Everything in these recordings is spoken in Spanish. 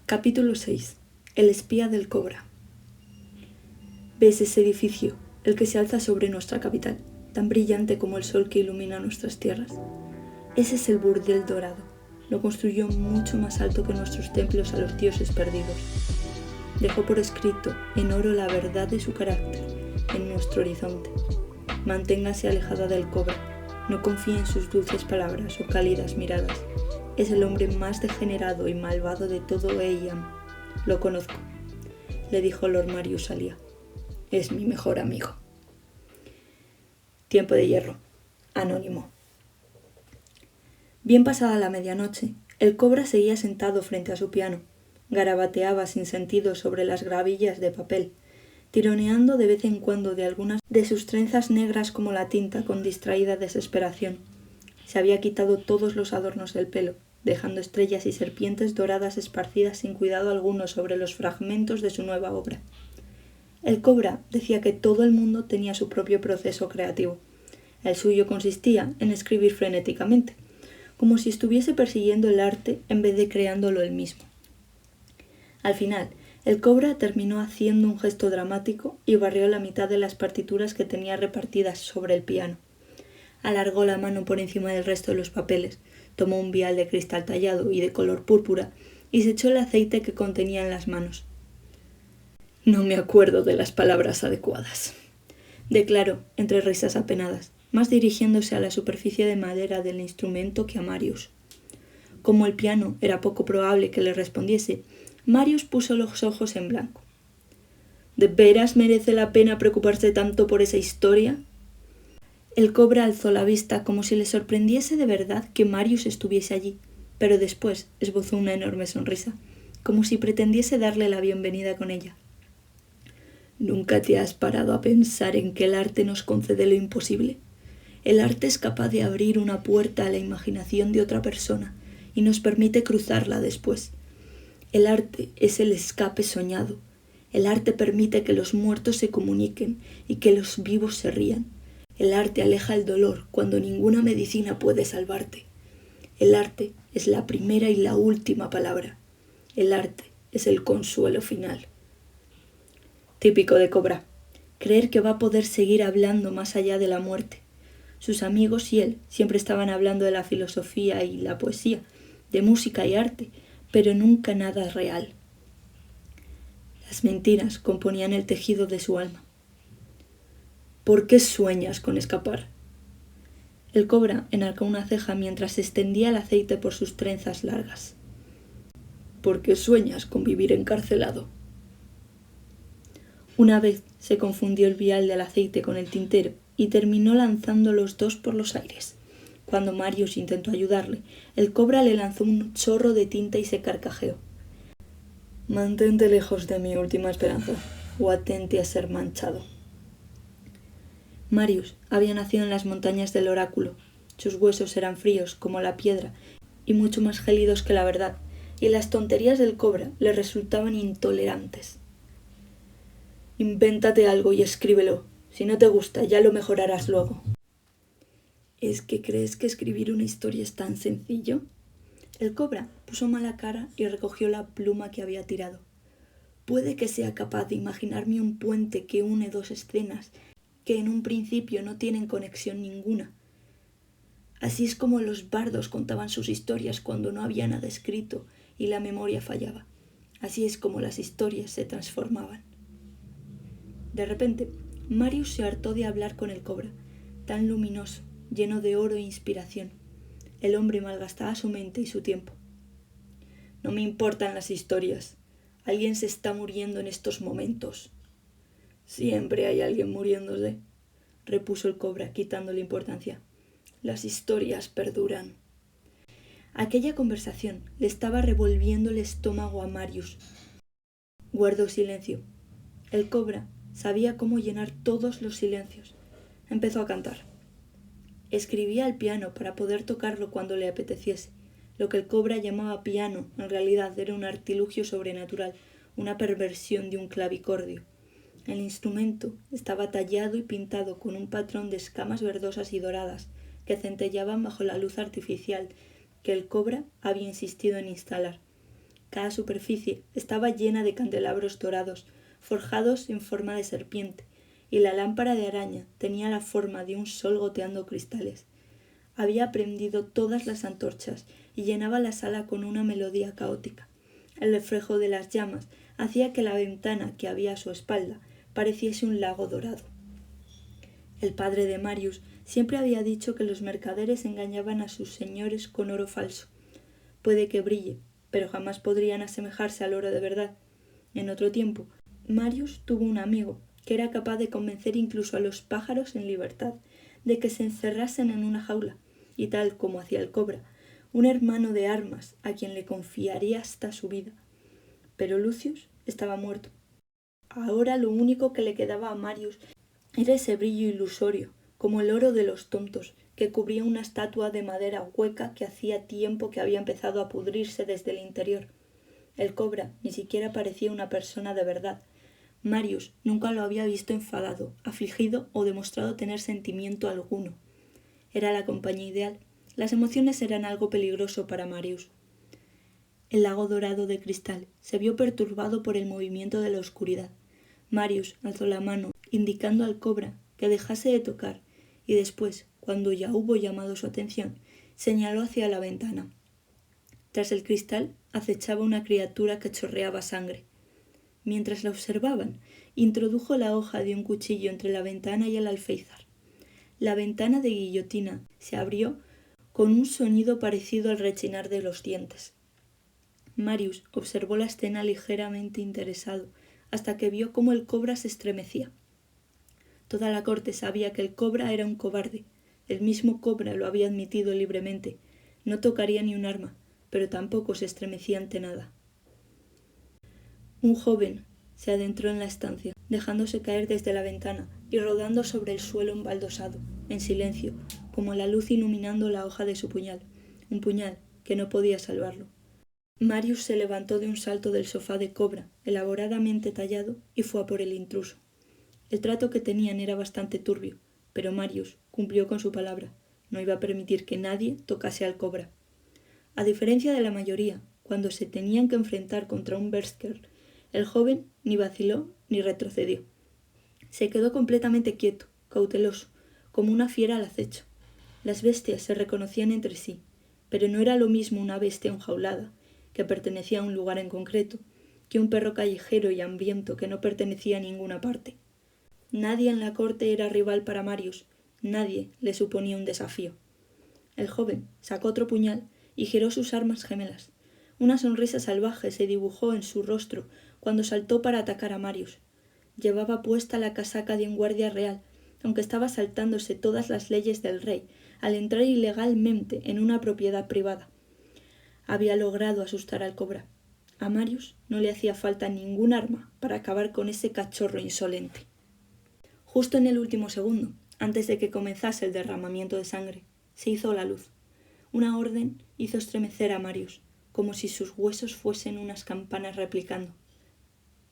Capítulo 6. El espía del Cobra. ¿Ves ese edificio, el que se alza sobre nuestra capital, tan brillante como el sol que ilumina nuestras tierras? Ese es el burdel dorado. Lo construyó mucho más alto que nuestros templos a los dioses perdidos. Dejó por escrito en oro la verdad de su carácter en nuestro horizonte. Manténgase alejada del cobra. No confíe en sus dulces palabras o cálidas miradas. Es el hombre más degenerado y malvado de todo Eyam. Lo conozco, le dijo Lord Marius Alia. Es mi mejor amigo. Tiempo de hierro. Anónimo. Bien pasada la medianoche, el cobra seguía sentado frente a su piano. Garabateaba sin sentido sobre las gravillas de papel, tironeando de vez en cuando de algunas de sus trenzas negras como la tinta con distraída desesperación. Se había quitado todos los adornos del pelo, dejando estrellas y serpientes doradas esparcidas sin cuidado alguno sobre los fragmentos de su nueva obra. El cobra decía que todo el mundo tenía su propio proceso creativo. El suyo consistía en escribir frenéticamente, como si estuviese persiguiendo el arte en vez de creándolo él mismo. Al final, el cobra terminó haciendo un gesto dramático y barrió la mitad de las partituras que tenía repartidas sobre el piano. Alargó la mano por encima del resto de los papeles, tomó un vial de cristal tallado y de color púrpura y se echó el aceite que contenía en las manos. No me acuerdo de las palabras adecuadas, declaró entre risas apenadas, más dirigiéndose a la superficie de madera del instrumento que a Marius. Como el piano era poco probable que le respondiese, Marius puso los ojos en blanco. ¿De veras merece la pena preocuparse tanto por esa historia? El cobra alzó la vista como si le sorprendiese de verdad que Marius estuviese allí, pero después esbozó una enorme sonrisa, como si pretendiese darle la bienvenida con ella. ¿Nunca te has parado a pensar en que el arte nos concede lo imposible? El arte es capaz de abrir una puerta a la imaginación de otra persona y nos permite cruzarla después. El arte es el escape soñado. El arte permite que los muertos se comuniquen y que los vivos se rían. El arte aleja el dolor cuando ninguna medicina puede salvarte. El arte es la primera y la última palabra. El arte es el consuelo final. Típico de Cobra. Creer que va a poder seguir hablando más allá de la muerte. Sus amigos y él siempre estaban hablando de la filosofía y la poesía, de música y arte, pero nunca nada real. Las mentiras componían el tejido de su alma. ¿Por qué sueñas con escapar? El cobra enarcó una ceja mientras se extendía el aceite por sus trenzas largas. ¿Por qué sueñas con vivir encarcelado? Una vez se confundió el vial del aceite con el tintero y terminó lanzando los dos por los aires. Cuando Marius intentó ayudarle, el cobra le lanzó un chorro de tinta y se carcajeó. Mantente lejos de mi última esperanza, o atente a ser manchado. Marius había nacido en las montañas del oráculo. Sus huesos eran fríos como la piedra y mucho más gélidos que la verdad, y las tonterías del cobra le resultaban intolerantes. Invéntate algo y escríbelo. Si no te gusta, ya lo mejorarás luego. ¿Es que crees que escribir una historia es tan sencillo? El cobra puso mala cara y recogió la pluma que había tirado. Puede que sea capaz de imaginarme un puente que une dos escenas que en un principio no tienen conexión ninguna. Así es como los bardos contaban sus historias cuando no había nada escrito y la memoria fallaba. Así es como las historias se transformaban. De repente, Marius se hartó de hablar con el cobra, tan luminoso, lleno de oro e inspiración. El hombre malgastaba su mente y su tiempo. No me importan las historias. Alguien se está muriendo en estos momentos. Siempre hay alguien muriéndose, repuso el cobra, quitándole importancia. Las historias perduran. Aquella conversación le estaba revolviendo el estómago a Marius. Guardó silencio. El cobra sabía cómo llenar todos los silencios. Empezó a cantar. Escribía al piano para poder tocarlo cuando le apeteciese. Lo que el cobra llamaba piano en realidad era un artilugio sobrenatural, una perversión de un clavicordio. El instrumento estaba tallado y pintado con un patrón de escamas verdosas y doradas que centellaban bajo la luz artificial que el cobra había insistido en instalar. Cada superficie estaba llena de candelabros dorados, forjados en forma de serpiente, y la lámpara de araña tenía la forma de un sol goteando cristales. Había prendido todas las antorchas y llenaba la sala con una melodía caótica. El reflejo de las llamas hacía que la ventana que había a su espalda pareciese un lago dorado. El padre de Marius siempre había dicho que los mercaderes engañaban a sus señores con oro falso. Puede que brille, pero jamás podrían asemejarse al oro de verdad. En otro tiempo, Marius tuvo un amigo que era capaz de convencer incluso a los pájaros en libertad de que se encerrasen en una jaula, y tal como hacía el cobra, un hermano de armas a quien le confiaría hasta su vida. Pero Lucius estaba muerto. Ahora lo único que le quedaba a Marius era ese brillo ilusorio, como el oro de los tontos, que cubría una estatua de madera hueca que hacía tiempo que había empezado a pudrirse desde el interior. El cobra ni siquiera parecía una persona de verdad. Marius nunca lo había visto enfadado, afligido o demostrado tener sentimiento alguno. Era la compañía ideal. Las emociones eran algo peligroso para Marius. El lago dorado de cristal se vio perturbado por el movimiento de la oscuridad. Marius alzó la mano, indicando al cobra que dejase de tocar, y después, cuando ya hubo llamado su atención, señaló hacia la ventana. Tras el cristal acechaba una criatura que chorreaba sangre. Mientras la observaban, introdujo la hoja de un cuchillo entre la ventana y el alféizar. La ventana de guillotina se abrió con un sonido parecido al rechinar de los dientes. Marius observó la escena ligeramente interesado, hasta que vio cómo el cobra se estremecía. Toda la corte sabía que el cobra era un cobarde. El mismo cobra lo había admitido libremente. No tocaría ni un arma, pero tampoco se estremecía ante nada. Un joven se adentró en la estancia, dejándose caer desde la ventana y rodando sobre el suelo embaldosado, en silencio, como la luz iluminando la hoja de su puñal, un puñal que no podía salvarlo. Marius se levantó de un salto del sofá de cobra, elaboradamente tallado, y fue a por el intruso. El trato que tenían era bastante turbio, pero Marius cumplió con su palabra. No iba a permitir que nadie tocase al cobra. A diferencia de la mayoría, cuando se tenían que enfrentar contra un berserker, el joven ni vaciló ni retrocedió. Se quedó completamente quieto, cauteloso, como una fiera al acecho. Las bestias se reconocían entre sí, pero no era lo mismo una bestia enjaulada, que pertenecía a un lugar en concreto, que un perro callejero y hambriento que no pertenecía a ninguna parte. Nadie en la corte era rival para Marius, nadie le suponía un desafío. El joven sacó otro puñal y giró sus armas gemelas. Una sonrisa salvaje se dibujó en su rostro cuando saltó para atacar a Marius. Llevaba puesta la casaca de un guardia real, aunque estaba saltándose todas las leyes del rey al entrar ilegalmente en una propiedad privada. Había logrado asustar al cobra. A Marius no le hacía falta ningún arma para acabar con ese cachorro insolente. Justo en el último segundo, antes de que comenzase el derramamiento de sangre, se hizo la luz. Una orden hizo estremecer a Marius, como si sus huesos fuesen unas campanas replicando.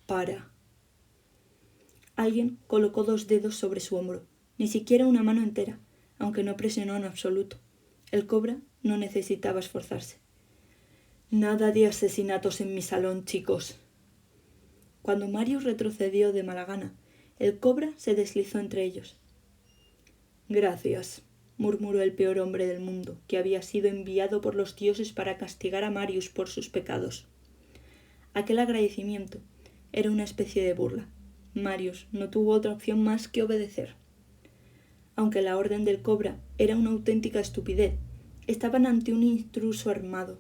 «¡Para!». Alguien colocó 2 dedos sobre su hombro, ni siquiera una mano entera, aunque no presionó en absoluto. El cobra no necesitaba esforzarse. «Nada de asesinatos en mi salón, chicos». Cuando Marius retrocedió de mala gana, el cobra se deslizó entre ellos. «Gracias», murmuró el peor hombre del mundo, que había sido enviado por los dioses para castigar a Marius por sus pecados. Aquel agradecimiento era una especie de burla. Marius no tuvo otra opción más que obedecer. Aunque la orden del cobra era una auténtica estupidez, estaban ante un intruso armado,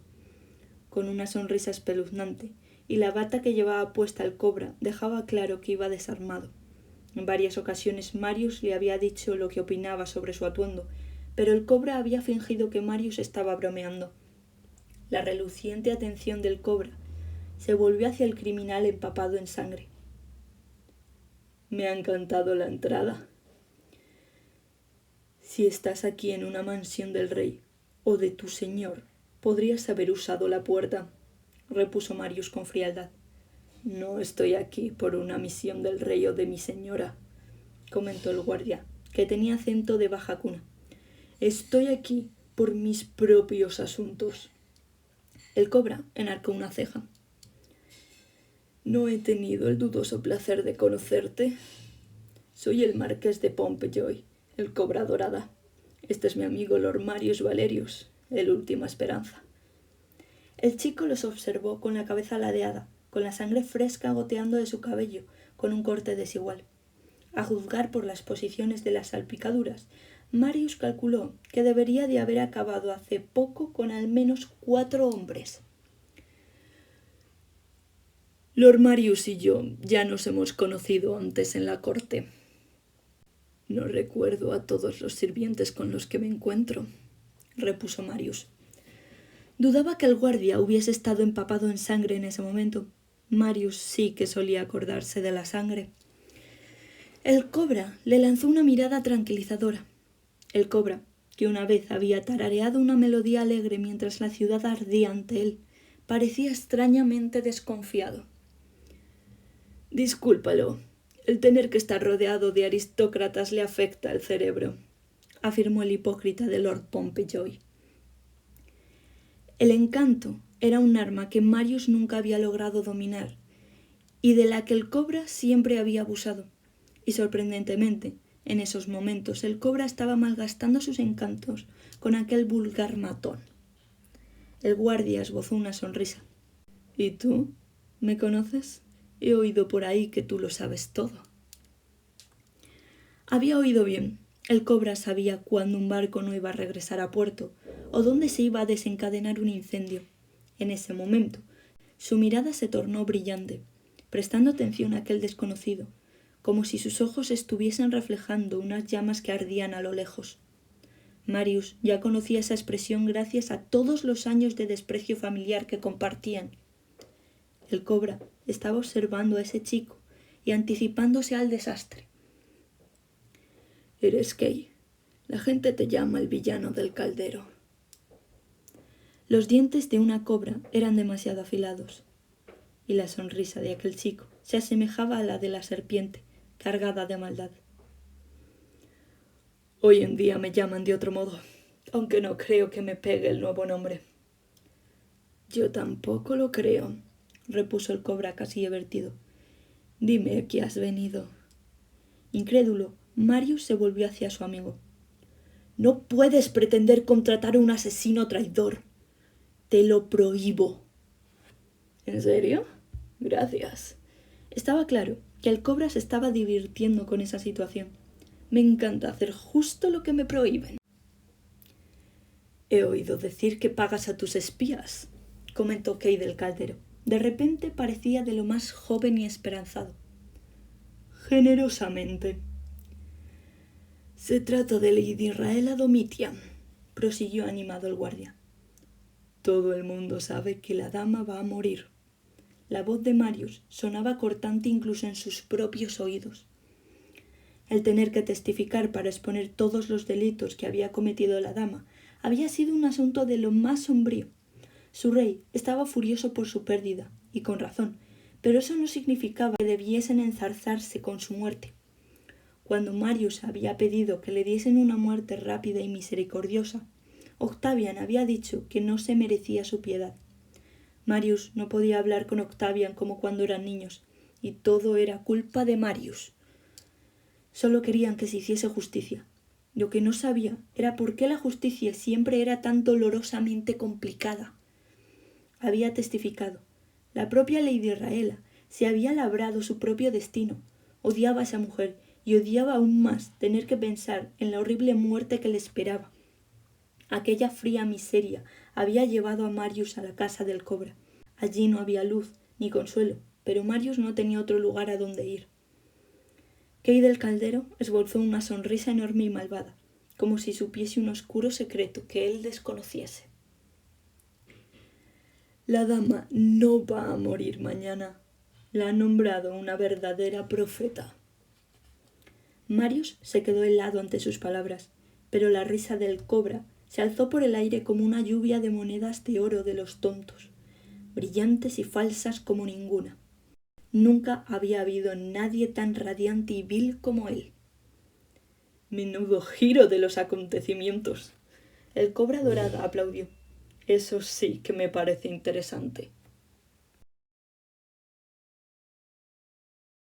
con una sonrisa espeluznante, y la bata que llevaba puesta el cobra dejaba claro que iba desarmado. En varias ocasiones Marius le había dicho lo que opinaba sobre su atuendo, pero el cobra había fingido que Marius estaba bromeando. La reluciente atención del cobra se volvió hacia el criminal empapado en sangre. «Me ha encantado la entrada. Si estás aquí en una mansión del rey o de tu señor, podrías haber usado la puerta», repuso Marius con frialdad. «No estoy aquí por una misión del rey o de mi señora», comentó el guardia, que tenía acento de baja cuna. «Estoy aquí por mis propios asuntos». El cobra enarcó una ceja. No he tenido el dudoso placer de conocerte. Soy el marqués de Pompejoy, el Cobra Dorada. Este es mi amigo Lord Marius Valerius, el Última Esperanza. El chico los observó con la cabeza ladeada, con la sangre fresca goteando de su cabello, con un corte desigual. A juzgar por las posiciones de las salpicaduras, Marius calculó que debería de haber acabado hace poco con al menos 4 hombres. Lord Marius y yo ya nos hemos conocido antes en la corte. No recuerdo a todos los sirvientes con los que me encuentro, repuso Marius. Dudaba que el guardia hubiese estado empapado en sangre en ese momento. Marius sí que solía acordarse de la sangre. El cobra le lanzó una mirada tranquilizadora. El cobra, que una vez había tarareado una melodía alegre mientras la ciudad ardía ante él, parecía extrañamente desconfiado. Discúlpalo, el tener que estar rodeado de aristócratas le afecta el cerebro, afirmó el hipócrita de Lord Pompejoy. El encanto era un arma que Marius nunca había logrado dominar y de la que el cobra siempre había abusado. Y sorprendentemente, en esos momentos el cobra estaba malgastando sus encantos con aquel vulgar matón. El guardia esbozó una sonrisa. ¿Y tú? ¿Me conoces? He oído por ahí que tú lo sabes todo. Había oído bien. El cobra sabía cuándo un barco no iba a regresar a puerto o dónde se iba a desencadenar un incendio. En ese momento, su mirada se tornó brillante, prestando atención a aquel desconocido, como si sus ojos estuviesen reflejando unas llamas que ardían a lo lejos. Marius ya conocía esa expresión gracias a todos los años de desprecio familiar que compartían. El cobra estaba observando a ese chico y anticipándose al desastre. Eres Kay. La gente te llama el villano del caldero. Los dientes de una cobra eran demasiado afilados, y la sonrisa de aquel chico se asemejaba a la de la serpiente, cargada de maldad. Hoy en día me llaman de otro modo, aunque no creo que me pegue el nuevo nombre. Yo tampoco lo creo, repuso el cobra casi divertido. Dime a qué has venido. Incrédulo, Marius se volvió hacia su amigo. No puedes pretender contratar a un asesino traidor. Te lo prohíbo. ¿En serio? Gracias. Estaba claro que el cobra se estaba divirtiendo con esa situación. Me encanta hacer justo lo que me prohíben. He oído decir que pagas a tus espías, comentó Kay del Caldero. De repente parecía de lo más joven y esperanzado. Generosamente. Se trata de Lady Raela Domitia, prosiguió animado el guardia. Todo el mundo sabe que la dama va a morir. La voz de Marius sonaba cortante incluso en sus propios oídos. El tener que testificar para exponer todos los delitos que había cometido la dama había sido un asunto de lo más sombrío. Su rey estaba furioso por su pérdida, y con razón, pero eso no significaba que debiesen enzarzarse con su muerte. Cuando Marius había pedido que le diesen una muerte rápida y misericordiosa, Octavian había dicho que no se merecía su piedad. Marius no podía hablar con Octavian como cuando eran niños, y todo era culpa de Marius. Solo querían que se hiciese justicia. Lo que no sabía era por qué la justicia siempre era tan dolorosamente complicada. Había testificado. La propia Lady Raela se había labrado su propio destino. Odiaba a esa mujer y odiaba aún más tener que pensar en la horrible muerte que le esperaba. Aquella fría miseria había llevado a Marius a la casa del cobra. Allí no había luz ni consuelo, pero Marius no tenía otro lugar a donde ir. Kay del Caldero esbozó una sonrisa enorme y malvada, como si supiese un oscuro secreto que él desconociese. La dama no va a morir mañana. La han nombrado una verdadera profeta. Marius se quedó helado ante sus palabras, pero la risa del cobra se alzó por el aire como una lluvia de monedas de oro de los tontos, brillantes y falsas como ninguna. Nunca había habido nadie tan radiante y vil como él. Menudo giro de los acontecimientos. El cobra dorada aplaudió. Eso sí que me parece interesante.